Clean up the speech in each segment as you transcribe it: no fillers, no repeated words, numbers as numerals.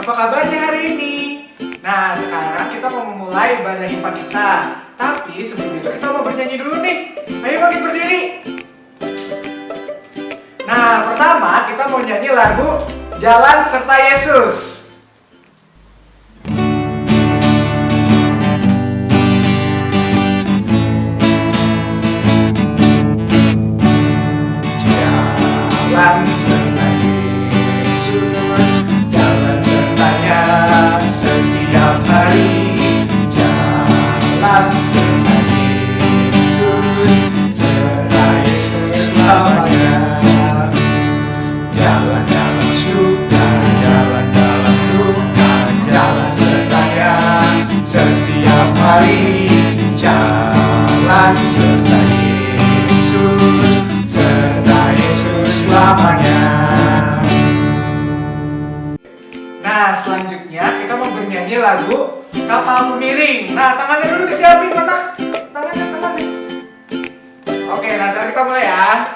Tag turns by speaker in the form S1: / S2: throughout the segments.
S1: Apa kabarnya hari ini? Nah, sekarang kita mau memulai ibadah HIPA kita. Tapi sebelum itu kita mau bernyanyi dulu nih. Ayo bangkit berdiri. Nah, pertama kita mau nyanyi lagu Jalan Serta Yesus. Jalan serta Yesus, jalan sertanya setiap hari. Jalan serta Yesus, serta Yesus selamanya. Jalan dalam suka, jalan dalam duka, jalan sertanya setiap hari. Jalan serta Yesus, serta Yesus selamanya. Nah, selanjutnya kita mau bernyanyi lagu Kapalku Miring. Nah, tangannya dulu disiapin, mana? Tangannya. Oke, nah sekarang kita mulai ya.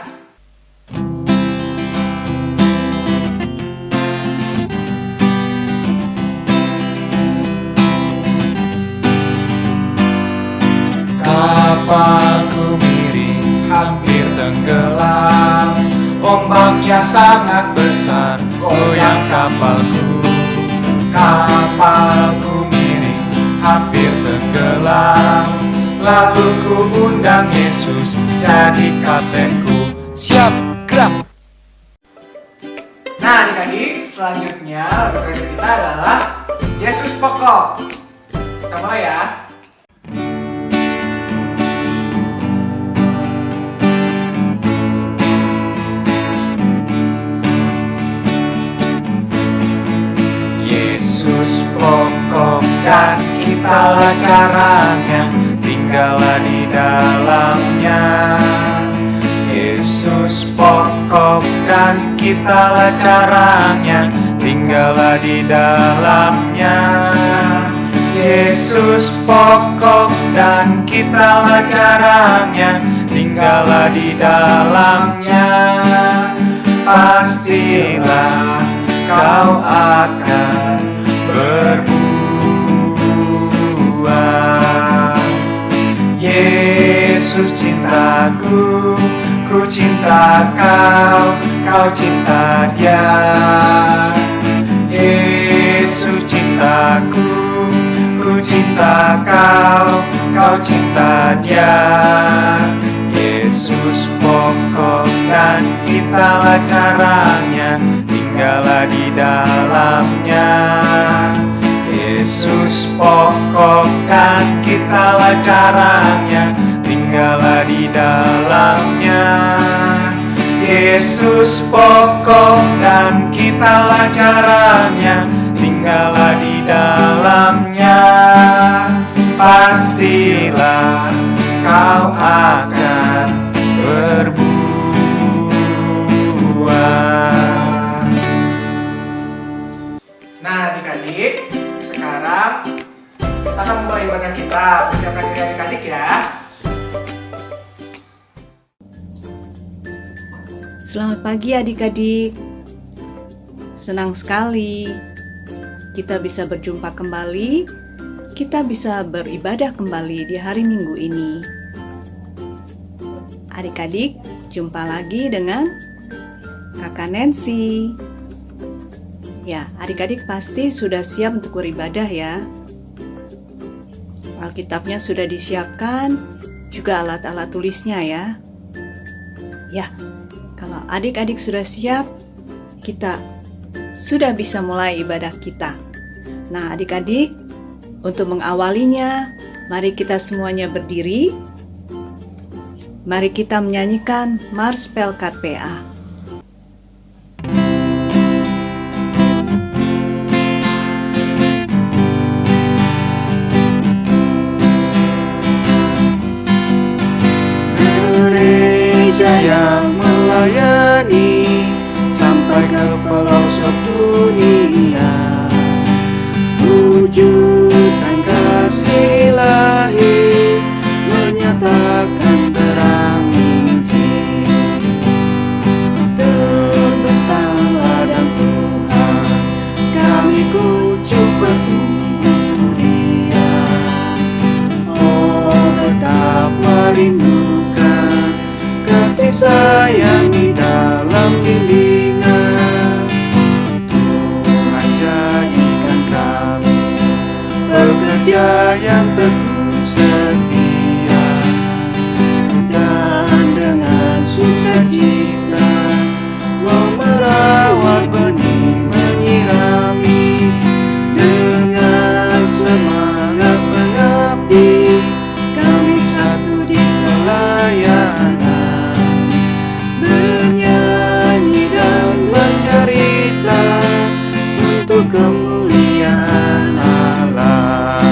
S1: Kapalku miring, hampir tenggelam. Ombaknya sangat besar, goyang kapalku. Kapalku miring, hampir tenggelam. Lalu ku undang Yesus, jadi kaptenku. Siap, gerak. Nah adik-adik, selanjutnya lagu terakhir kita adalah Yesus Pokok. Kita mulai ya. Yesus pokok dan kitalah caranya, tinggallah di dalamnya. Yesus pokok dan kitalah caranya, tinggallah di dalamnya. Yesus pokok dan kitalah caranya, tinggallah di dalamnya. Pastilah kau akan berbuah. Yesus cintaku, ku cinta kau, kau cinta Dia. Yesus cintaku, ku cinta kau, kau cinta Dia. Yesus pokok dan kitalah caranya, tinggallah di dalamnya. Yesus pokok dan kitalah caranya, tinggallah di dalamnya. Yesus pokok dan kitalah caranya, tinggallah di dalamnya. Pastilah kau akan berbuah. Nah adik-adik, sekarang kita akan mulai ibadah kita. Persiapkan diri adik-adik ya.
S2: Selamat pagi adik-adik. Senang sekali kita bisa berjumpa kembali. Kita bisa beribadah kembali di hari Minggu ini. Adik-adik, jumpa lagi dengan Kakak Nancy. Ya, adik-adik pasti sudah siap untuk beribadah ya. Alkitabnya sudah disiapkan, juga alat-alat tulisnya ya. Ya, kalau adik-adik sudah siap, kita sudah bisa mulai ibadah kita. Nah, adik-adik, untuk mengawalinya, mari kita semuanya berdiri. Mari kita menyanyikan Mars Pelkat PA.
S3: Gereja yang melayani sampai ke pelosok dunia, wujudkan kasih ilahi, menyatakan terang Injil. Terbentang ladang Tuhan, kami ku gereja yang teguh setia, dan dengan sukacita mau merawat benih, menyirami dengan semangat mengabdi. Kami satu di pelayanan, bernyanyi dan bercerita untuk kemuliaan Allah.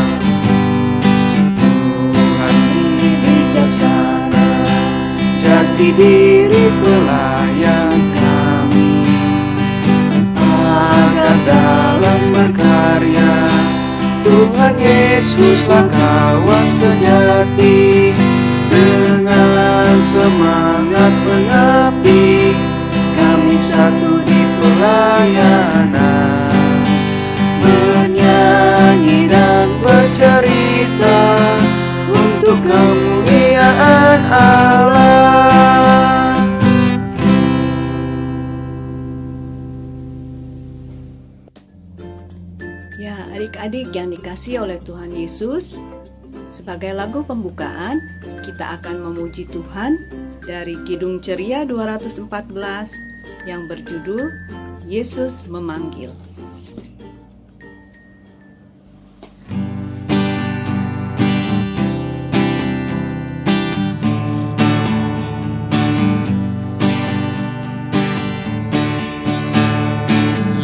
S3: Tuhan ini bijaksana, jati diri pelayan kami, agar dalam berkarya Tuhan Yesuslah kawan sejati. Dengan semangat mengabdi, kami satu di pelayanan, bernyanyi dan bercerita untuk kemuliaan Allah.
S2: Ya, adik-adik yang dikasihi oleh Tuhan Yesus, sebagai lagu pembukaan, kita akan memuji Tuhan dari Kidung Ceria 214 yang berjudul Yesus Memanggil.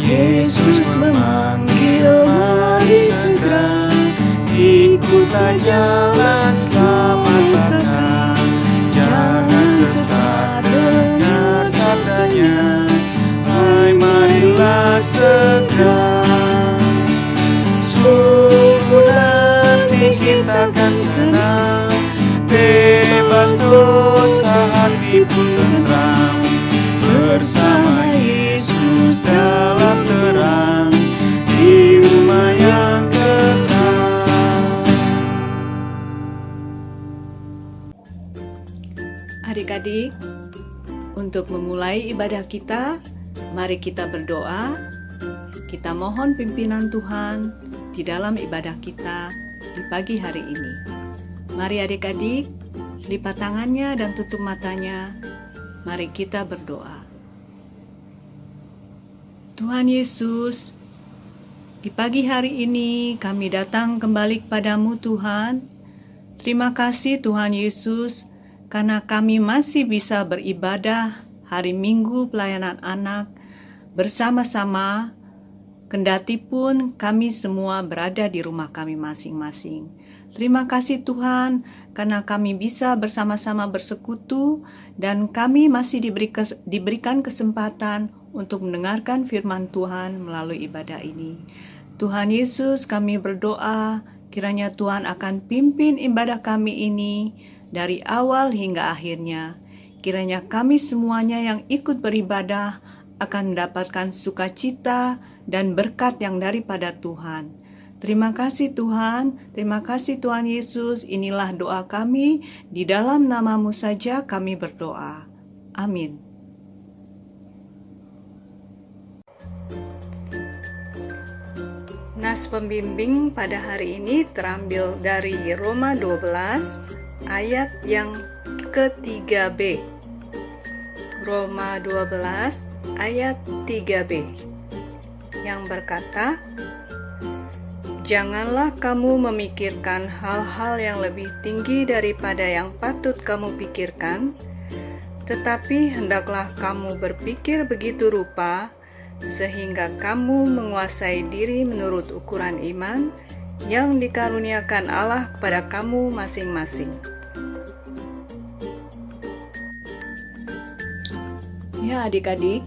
S3: Yesus memanggil, mari segera ikutlah jalan selamat datang. Jangan sesat, dengar sabdanya, hai marilah segera. Sungguh nanti kita akan senang, bebas dosa, hati pun tentram, bersama Yesus dalam terang di rumah yang kekal.
S2: Adik-adik, untuk memulai ibadah kita, mari kita berdoa. Kita mohon pimpinan Tuhan di dalam ibadah kita di pagi hari ini. Mari adik-adik, lipat tangannya dan tutup matanya. Mari kita berdoa. Tuhan Yesus, di pagi hari ini kami datang kembali kepadamu Tuhan. Terima kasih Tuhan Yesus, karena kami masih bisa beribadah hari Minggu pelayanan anak bersama-sama, kendati pun kami semua berada di rumah kami masing-masing. Terima kasih Tuhan, karena kami bisa bersama-sama bersekutu dan kami masih diberikan kesempatan untuk mendengarkan firman Tuhan melalui ibadah ini. Tuhan Yesus, kami berdoa kiranya Tuhan akan pimpin ibadah kami ini dari awal hingga akhirnya. Kiranya kami semuanya yang ikut beribadah akan mendapatkan sukacita dan berkat yang daripada Tuhan. Terima kasih Tuhan, terima kasih Tuhan Yesus. Inilah doa kami, di dalam nama-Mu saja kami berdoa. Amin. Nas pembimbing pada hari ini terambil dari Roma 12 ayat yang ke-3b. Roma 12 ayat 3b yang berkata, janganlah kamu memikirkan hal-hal yang lebih tinggi daripada yang patut kamu pikirkan, tetapi hendaklah kamu berpikir begitu rupa sehingga kamu menguasai diri menurut ukuran iman yang dikaruniakan Allah kepada kamu masing-masing. Ya adik-adik,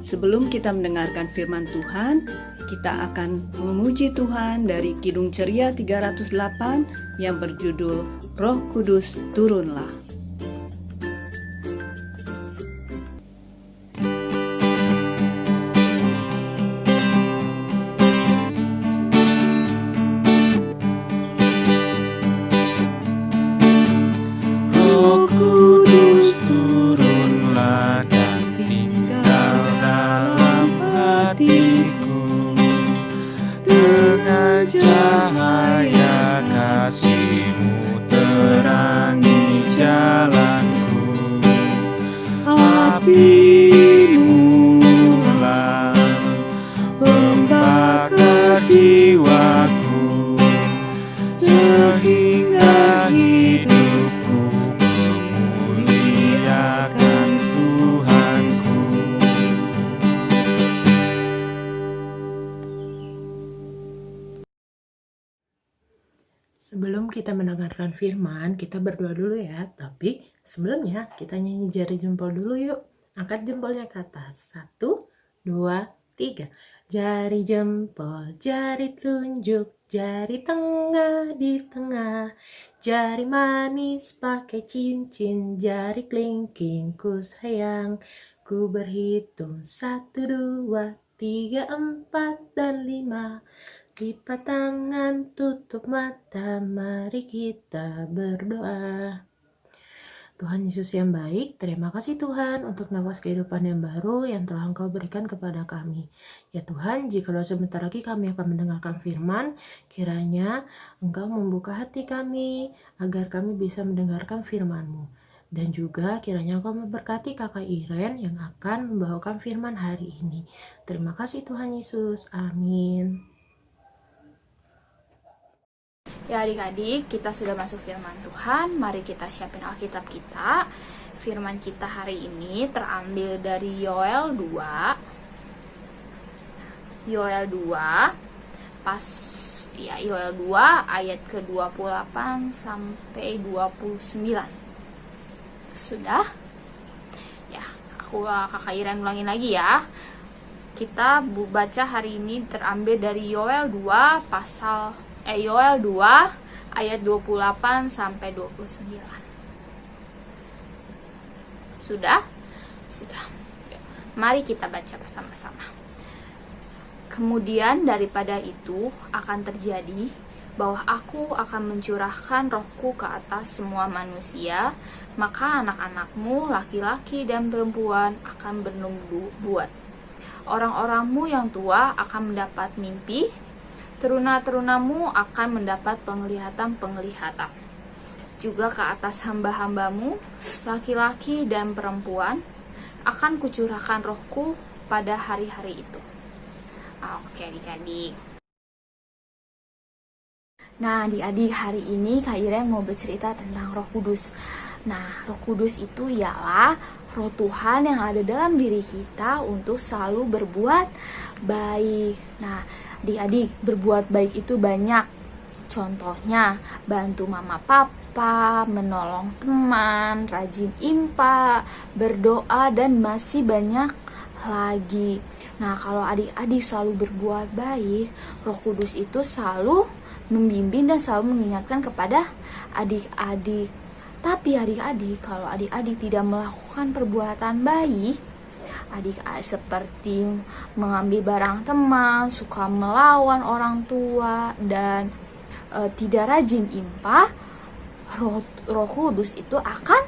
S2: sebelum kita mendengarkan firman Tuhan, kita akan memuji Tuhan dari Kidung Ceria 308 yang berjudul Roh Kudus Turunlah.
S3: Roh Kudus turunlah dan tinggal dalam hatiku, dengan cahaya
S4: Sebelum kita mendengarkan firman, kita berdoa dulu ya. Tapi sebelumnya kita nyanyi jari jempol dulu yuk. Angkat jempolnya ke atas. 1, 2, 3. Jari jempol, jari telunjuk, jari tengah di tengah. Jari manis pakai cincin, jari kelingking ku sayang. Ku berhitung 1, 2, 3, 4, dan 5. Lipat tangan, tutup mata, mari kita berdoa. Tuhan Yesus yang baik, terima kasih Tuhan untuk nafas kehidupan yang baru yang telah Engkau berikan kepada kami. Ya Tuhan, jikalau sebentar lagi kami akan mendengarkan firman, kiranya Engkau membuka hati kami agar kami bisa mendengarkan firman-Mu. Dan juga kiranya Engkau memberkati kakak Iren yang akan membawakan firman hari ini. Terima kasih Tuhan Yesus, amin.
S5: Ya adik-adik, kita sudah masuk firman Tuhan. Mari kita siapin Alkitab kita. Firman kita hari ini terambil dari Yoel 2. Yoel 2 Yoel 2 ayat ke-28 sampai 29. Sudah? Ya, kakak Iren ulangin lagi ya. Kita baca hari ini terambil dari Yoel 2 Yoel 2 ayat 28 sampai 29. Sudah? Sudah. Mari kita baca bersama-sama. Kemudian daripada itu akan terjadi bahwa aku akan mencurahkan rohku ke atas semua manusia, maka anak-anakmu laki-laki dan perempuan akan bernubuat. Orang-orangmu yang tua akan mendapat mimpi, teruna-terunamu akan mendapat penglihatan-penglihatan. Juga ke atas hamba-hambamu, laki-laki dan perempuan, akan kucurahkan rohku pada hari-hari itu. Oke adik-adik. Nah adik-adik, hari ini Kak Iren mau bercerita tentang Roh Kudus. Nah, Roh Kudus itu ialah Roh Tuhan yang ada dalam diri kita untuk selalu berbuat baik. Nah, adik-adik, berbuat baik itu banyak. Contohnya, bantu mama papa, menolong teman, rajin impa, berdoa, dan masih banyak lagi. Nah, kalau adik-adik selalu berbuat baik, Roh Kudus itu selalu membimbing dan selalu mengingatkan kepada adik-adik. Tapi adik-adik, kalau adik-adik tidak melakukan perbuatan baik, adik-adik seperti mengambil barang teman, suka melawan orang tua, dan tidak rajin impa, Roh Kudus itu akan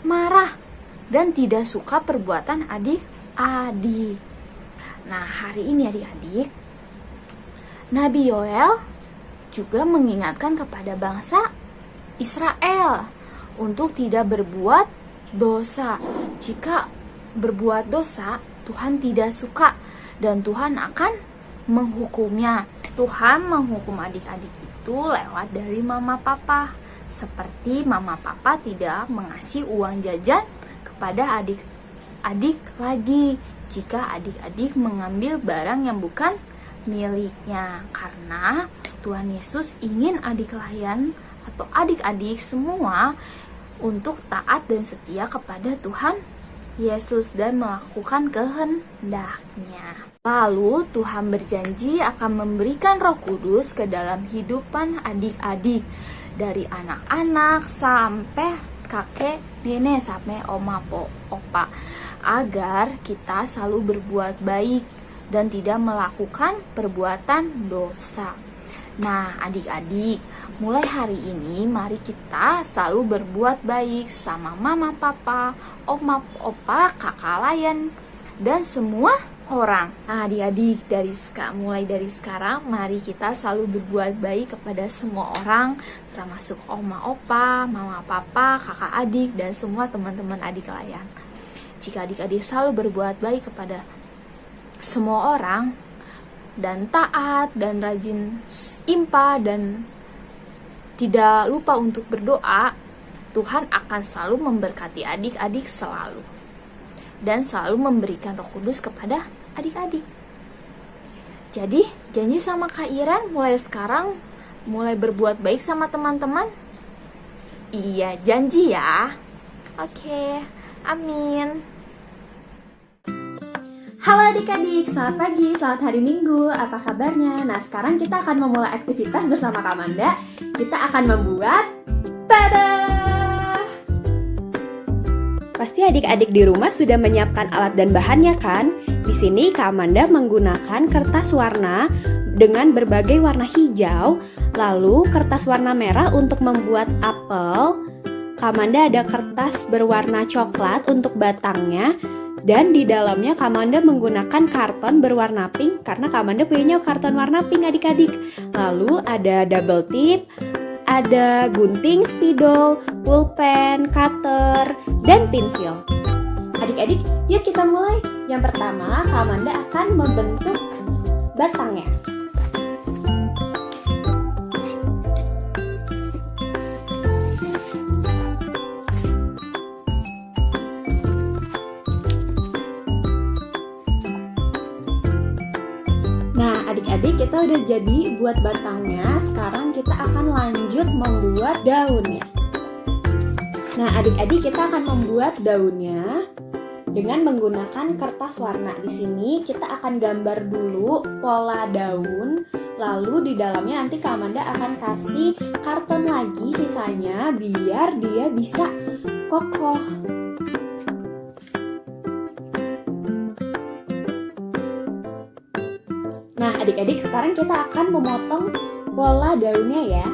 S5: marah dan tidak suka perbuatan adik-adik. Nah, hari ini adik-adik, Nabi Yoel juga mengingatkan kepada bangsa Israel untuk tidak berbuat dosa. Jika berbuat dosa, Tuhan tidak suka dan Tuhan akan menghukumnya. Tuhan menghukum adik-adik itu lewat dari mama papa. Seperti mama papa tidak mengasih uang jajan kepada adik-adik lagi jika adik-adik mengambil barang yang bukan miliknya. Karena Tuhan Yesus ingin adik kalian atau adik-adik semua untuk taat dan setia kepada Tuhan Yesus dan melakukan kehendaknya. Lalu Tuhan berjanji akan memberikan Roh Kudus ke dalam hidupan adik-adik, dari anak-anak sampai kakek, nenek, sampai oma, opa, agar kita selalu berbuat baik dan tidak melakukan perbuatan dosa. Nah, adik-adik, mulai hari ini mari kita selalu berbuat baik sama mama, papa, oma, opa, kakak layan, dan semua orang. Nah, adik-adik, mulai dari sekarang mari kita selalu berbuat baik kepada semua orang, termasuk oma, opa, mama, papa, kakak, adik, dan semua teman-teman adik layan. Jika adik-adik selalu berbuat baik kepada semua orang, dan taat dan rajin impa dan tidak lupa untuk berdoa, Tuhan akan selalu memberkati adik-adik selalu dan selalu memberikan Roh Kudus kepada adik-adik. Jadi janji sama Kak Iren mulai sekarang mulai berbuat baik sama teman-teman? Iya, janji ya. Oke, amin.
S6: Halo adik-adik, selamat pagi, selamat hari Minggu, apa kabarnya? Nah, sekarang kita akan memulai aktivitas bersama Kak Amanda. Kita akan membuat tada! Pasti adik-adik di rumah sudah menyiapkan alat dan bahannya kan? Di sini Kak Amanda menggunakan kertas warna dengan berbagai warna hijau, lalu kertas warna merah untuk membuat apel. Kak Amanda ada kertas berwarna coklat untuk batangnya, dan di dalamnya Kak Amanda menggunakan karton berwarna pink karena Kak Amanda punya karton warna pink adik-adik. Lalu ada double tip, ada gunting, spidol, pulpen, cutter, dan pensil. Adik-adik, yuk kita mulai. Yang pertama, Kak Amanda akan membentuk batangnya. Nah, adik-adik kita udah jadi buat batangnya. Sekarang kita akan lanjut membuat daunnya. Nah, adik-adik kita akan membuat daunnya dengan menggunakan kertas warna. Di sini kita akan gambar dulu pola daun. Lalu di dalamnya nanti Kak Amanda akan kasih karton lagi sisanya biar dia bisa kokoh. Nah, adik-adik sekarang kita akan memotong pola daunnya ya.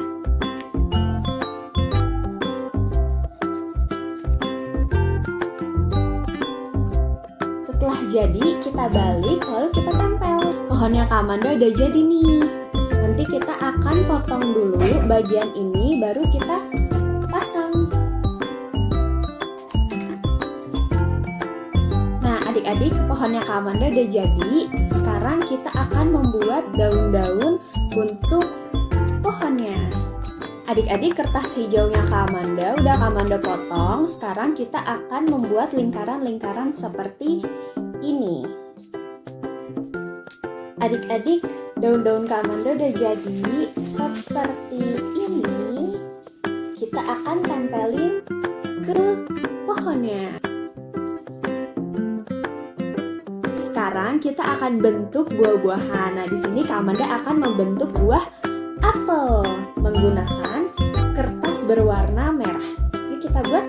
S6: Setelah jadi, kita balik lalu kita tempel. Pohonnya Kak Amanda udah jadi nih. Nanti kita akan potong dulu bagian ini, baru kita pasang. Nah, adik-adik pohonnya Kak Amanda udah jadi. Sekarang kita akan membuat daun-daun untuk pohonnya. Adik-adik kertas hijaunya Kak Amanda udah Kak Amanda potong. Sekarang kita akan membuat lingkaran-lingkaran seperti ini. Adik-adik, daun-daun Kak Amanda udah jadi seperti ini. Kita akan tempelin ke pohonnya. Sekarang kita akan bentuk buah-buahan. Nah, di sini Kak Amanda akan membentuk buah apel menggunakan kertas berwarna merah. Yuk kita buat.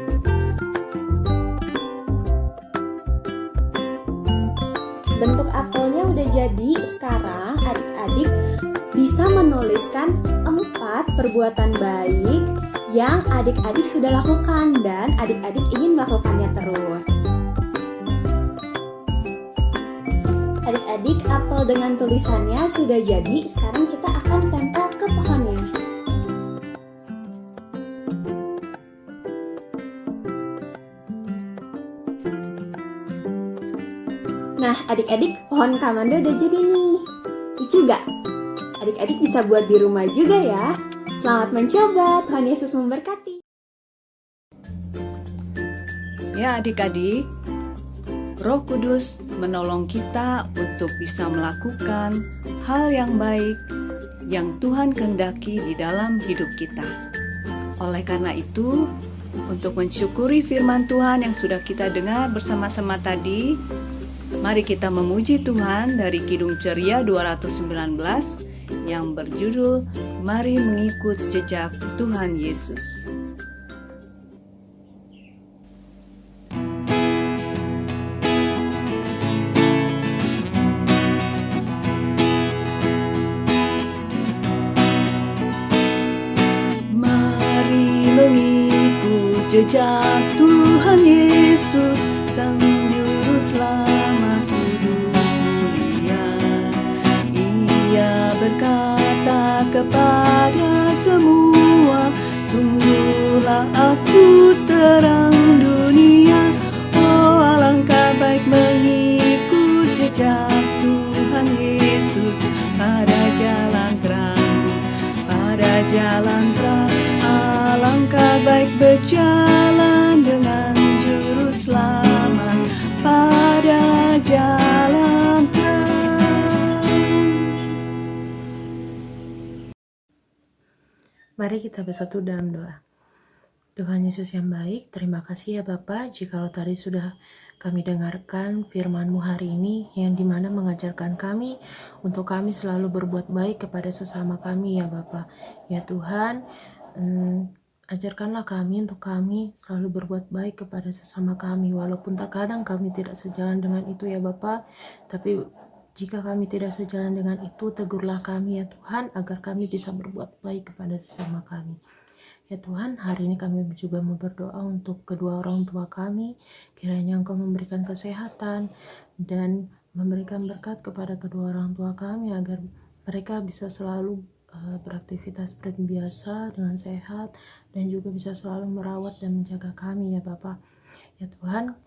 S6: Bentuk apelnya udah jadi. Sekarang adik-adik bisa menuliskan 4 perbuatan baik yang adik-adik sudah lakukan dan adik-adik ingin melakukannya terus. Adik-adik, apel dengan tulisannya sudah jadi. Sekarang kita akan tempel ke pohonnya. Nah, adik-adik, pohon Kak Amanda udah jadi nih. Lucu gak? Adik-adik bisa buat di rumah juga ya. Selamat mencoba, Tuhan Yesus memberkati.
S2: Ya adik-adik, Roh Kudus menolong kita untuk bisa melakukan hal yang baik yang Tuhan kehendaki di dalam hidup kita. Oleh karena itu, untuk mensyukuri firman Tuhan yang sudah kita dengar bersama-sama tadi, mari kita memuji Tuhan dari Kidung Ceria 219 yang berjudul Mari Mengikut Jejak Tuhan Yesus. Jejak Tuhan Yesus, Sang Juru Selamat kudus mulia. Ia berkata kepada semua, sungguhlah aku terang dunia. Oh, alangkah baik mengikut jejak Tuhan Yesus pada jalan terang, pada jalan terang. Alangkah baik berjalan dengan Juru Selamat pada jalan terang.
S4: Mari kita bersatu dalam doa. Tuhan Yesus yang baik, terima kasih ya Bapa, jikalau tadi sudah kami dengarkan firman-Mu hari ini, yang dimana mengajarkan kami untuk kami selalu berbuat baik kepada sesama kami ya Bapa. Ya Tuhan, ajarkanlah kami untuk kami selalu berbuat baik kepada sesama kami, walaupun terkadang kami tidak sejalan dengan itu ya Bapa, tapi jika kami tidak sejalan dengan itu, tegurlah kami ya Tuhan, agar kami bisa berbuat baik kepada sesama kami. Ya Tuhan, hari ini kami juga mau berdoa untuk kedua orang tua kami, kiranya Engkau memberikan kesehatan dan memberikan berkat kepada kedua orang tua kami, agar mereka bisa selalu beraktivitas seperti biasa dengan sehat, dan juga bisa selalu merawat dan menjaga kami ya Bapak. Ya Tuhan,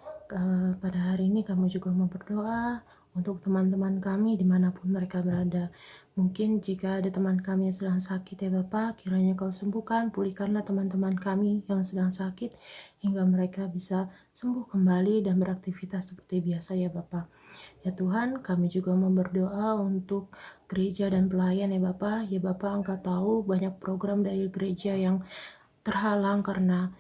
S4: pada hari ini kami juga mau berdoa untuk teman-teman kami dimanapun mereka berada. Mungkin jika ada teman kami yang sedang sakit ya Bapak, kiranya Kau sembuhkan, pulihkanlah teman-teman kami yang sedang sakit, hingga mereka bisa sembuh kembali dan beraktivitas seperti biasa ya Bapak. Ya Tuhan, kami juga mau berdoa untuk gereja dan pelayan ya Bapak. Ya Bapak, Engkau tahu banyak program dari gereja yang terhalang karena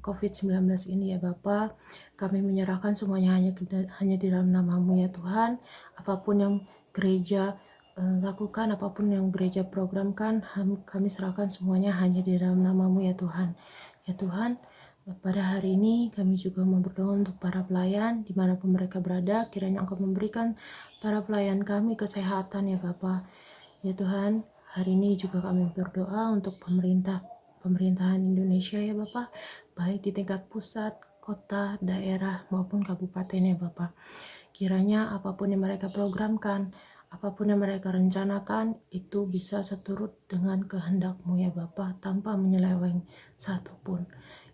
S4: COVID-19 ini ya Bapak. Kami menyerahkan semuanya hanya di dalam nama-Mu ya Tuhan. Apapun yang gereja lakukan, apapun yang gereja programkan, kami serahkan semuanya hanya di dalam nama-Mu ya Tuhan. Ya Tuhan, pada hari ini kami juga mau berdoa untuk para pelayan dimanapun mereka berada. Kiranya Engkau memberikan para pelayan kami kesehatan ya Bapak. Ya Tuhan, hari ini juga kami berdoa untuk pemerintahan Indonesia ya Bapak, baik di tingkat pusat, kota, daerah maupun kabupaten ya Bapak. Kiranya apapun yang mereka programkan, apapun yang mereka rencanakan, itu bisa seturut dengan kehendak-Mu ya Bapak, tanpa menyeleweng satupun.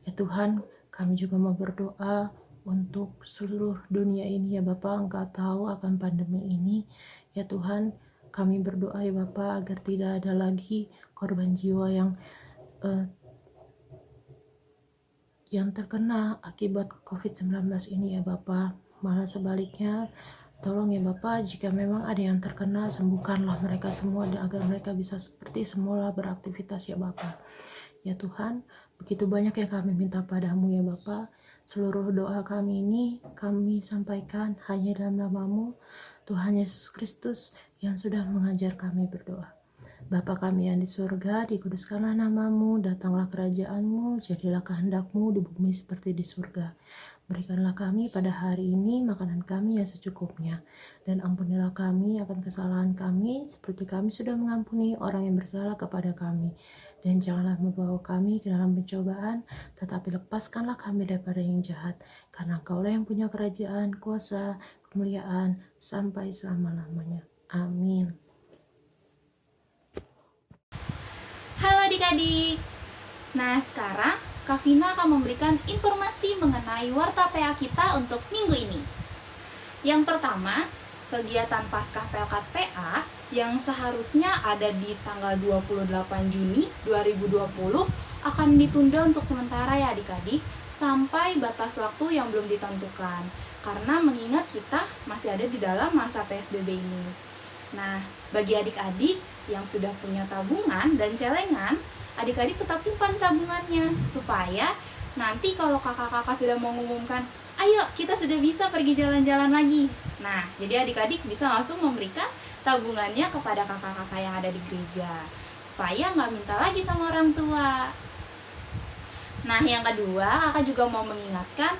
S4: Ya Tuhan, kami juga mau berdoa untuk seluruh dunia ini ya Bapak. Engkau tahu akan pandemi ini. Ya Tuhan, kami berdoa ya Bapak agar tidak ada lagi korban jiwa yang terkena akibat COVID-19 ini ya Bapak. Malah sebaliknya, tolong ya Bapak, jika memang ada yang terkena, sembuhkanlah mereka semua agar mereka bisa seperti semula beraktivitas ya Bapak. Ya Tuhan, begitu banyak yang kami minta padamu ya Bapak. Seluruh doa kami ini kami sampaikan hanya dalam nama-Mu, Tuhan Yesus Kristus, yang sudah mengajar kami berdoa. Bapa kami yang di surga, dikuduskanlah nama-Mu, datanglah kerajaan-Mu, jadilah kehendak-Mu di bumi seperti di surga. Berikanlah kami pada hari ini makanan kami yang secukupnya, dan ampunilah kami akan kesalahan kami, seperti kami sudah mengampuni orang yang bersalah kepada kami. Dan janganlah membawa kami ke dalam pencobaan, tetapi lepaskanlah kami daripada yang jahat, karena Engkaulah yang punya kerajaan, kuasa, kemuliaan, sampai selama-lamanya. Amin.
S5: Halo adik-adik. Nah, sekarang Kak Vina akan memberikan informasi mengenai Warta PA kita untuk minggu ini. Yang pertama, kegiatan Paskah Pelkat PA yang seharusnya ada di tanggal 28 Juni 2020 akan ditunda untuk sementara ya adik-adik, sampai batas waktu yang belum ditentukan. Karena mengingat kita masih ada di dalam masa PSBB ini. Nah, bagi adik-adik yang sudah punya tabungan dan celengan, adik-adik tetap simpan tabungannya, supaya nanti kalau kakak-kakak sudah mengumumkan, ayo kita sudah bisa pergi jalan-jalan lagi. Nah, jadi adik-adik bisa langsung memberikan tabungannya kepada kakak-kakak yang ada di gereja, supaya nggak minta lagi sama orang tua. Nah, yang kedua, kakak juga mau mengingatkan,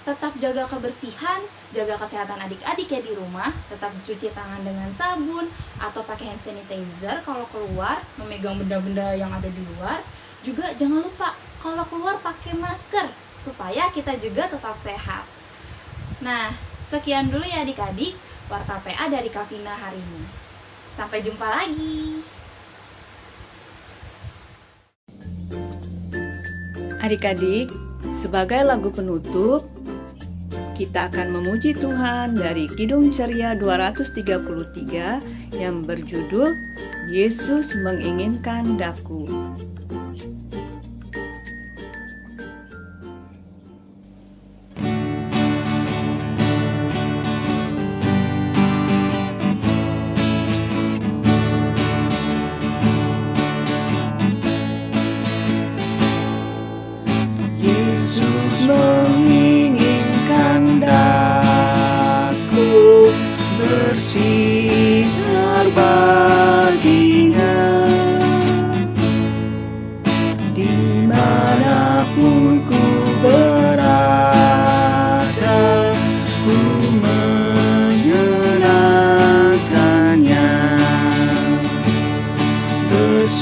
S5: tetap jaga kebersihan, jaga kesehatan adik-adik ya di rumah, tetap cuci tangan dengan sabun atau pakai hand sanitizer kalau keluar, memegang benda-benda yang ada di luar. Juga jangan lupa kalau keluar pakai masker supaya kita juga tetap sehat. Nah, sekian dulu ya adik-adik Warta PA dari Kak Vina hari ini. Sampai jumpa lagi.
S2: Adik-adik, sebagai lagu penutup, kita akan memuji Tuhan dari Kidung Ceria 233 yang berjudul Yesus Menginginkan Daku.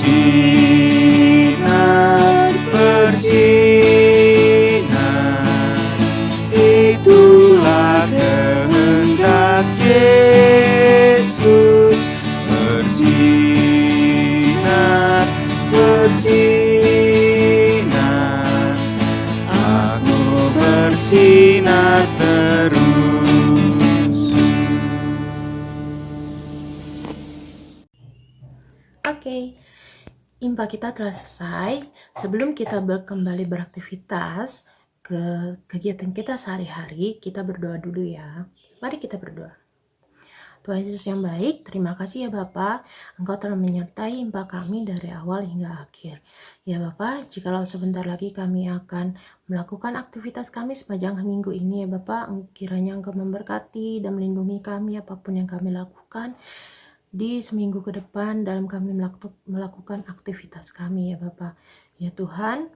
S3: bersinar, bersinar. Itulah kehendak Yesus. Bersinar, bersinar. Aku bersinar terus.
S4: Oke, IMPA kita telah selesai. Sebelum kita kembali beraktivitas ke kegiatan kita sehari-hari, kita berdoa dulu ya. Mari kita berdoa. Tuhan Yesus yang baik, terima kasih ya Bapa, Engkau telah menyertai IMPA kami dari awal hingga akhir. Ya Bapa, jikalau sebentar lagi kami akan melakukan aktivitas kami sepanjang minggu ini ya Bapa, kiranya Engkau memberkati dan melindungi kami apapun yang kami lakukan di seminggu ke depan dalam kami melakukan aktivitas kami ya Bapa. Ya Tuhan,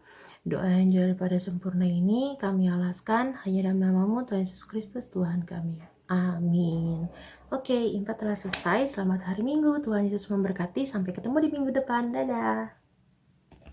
S4: doa yang jauh daripada sempurna ini kami alaskan hanya dalam nama-Mu Tuhan Yesus Kristus Tuhan kami. Amin. Oke, IMPA telah selesai. Selamat hari Minggu. Tuhan Yesus memberkati. Sampai ketemu di minggu depan. Dadah.